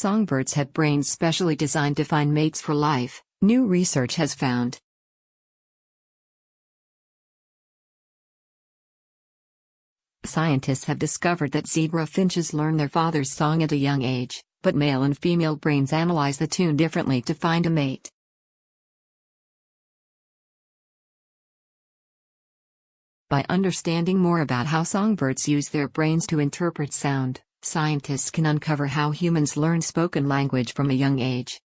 songbirds have brains specially designed to find mates for life, new research has found. Scientists have discovered that zebra finches learn their father's song at a young age, but male and female brains analyze the tune differently to find a mate. By understanding more about how songbirds use their brains to interpret sound, scientists can uncover how humans learn spoken language from a young age.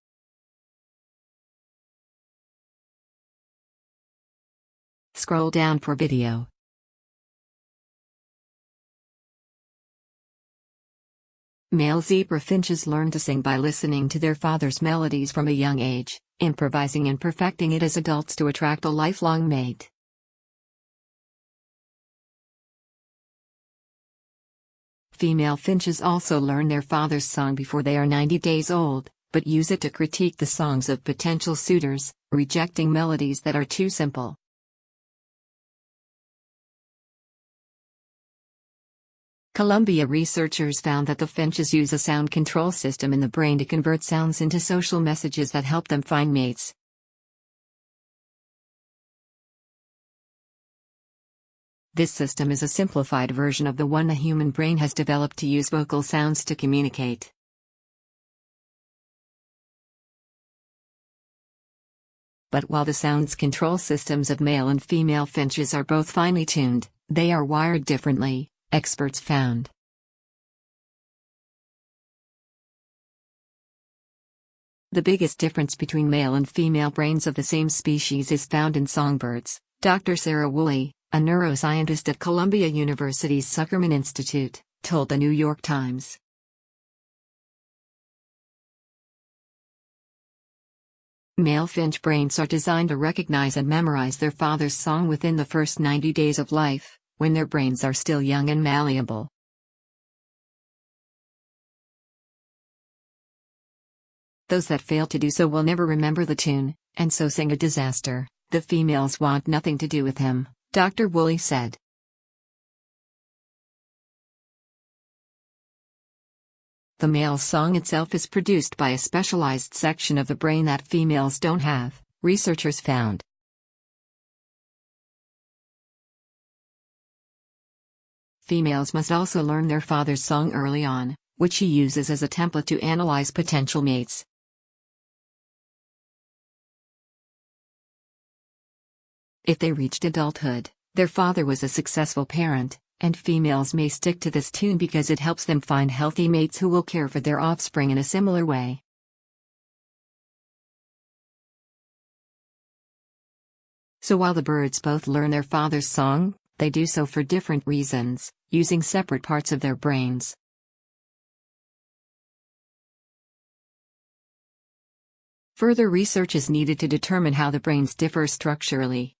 Scroll down for video. Male zebra finches learn to sing by listening to their father's melodies from a young age, improvising and perfecting it as adults to attract a lifelong mate. Female finches also learn their father's song before they are 90 days old, but use it to critique the songs of potential suitors, rejecting melodies that are too simple. Columbia researchers found that the finches use a sound control system in the brain to convert sounds into social messages that help them find mates. This system is a simplified version of the one the human brain has developed to use vocal sounds to communicate. But while the sounds control systems of male and female finches are both finely tuned, they are wired differently, experts found. The biggest difference between male and female brains of the same species is found in songbirds, Dr. Sarah Woolley, a neuroscientist at Columbia University's Zuckerman Institute, told the New York Times. Male finch brains are designed to recognize and memorize their father's song within the first 90 days of life, when their brains are still young and malleable. Those that fail to do so will never remember the tune, and so sing a disaster. The females want nothing to do with him, Dr. Woolley said. The male's song itself is produced by a specialized section of the brain that females don't have, researchers found. Females must also learn their father's song early on, which he uses as a template to analyze potential mates. If they reached adulthood, their father was a successful parent, and females may stick to this tune because it helps them find healthy mates who will care for their offspring in a similar way. So while the birds both learn their father's song, they do so for different reasons, using separate parts of their brains. Further research is needed to determine how the brains differ structurally.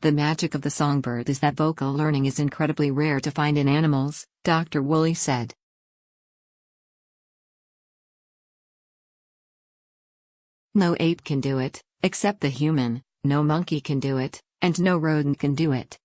The magic of the songbird is that vocal learning is incredibly rare to find in animals, Dr. Woolley said. No ape can do it, except the human, no monkey can do it, and no rodent can do it.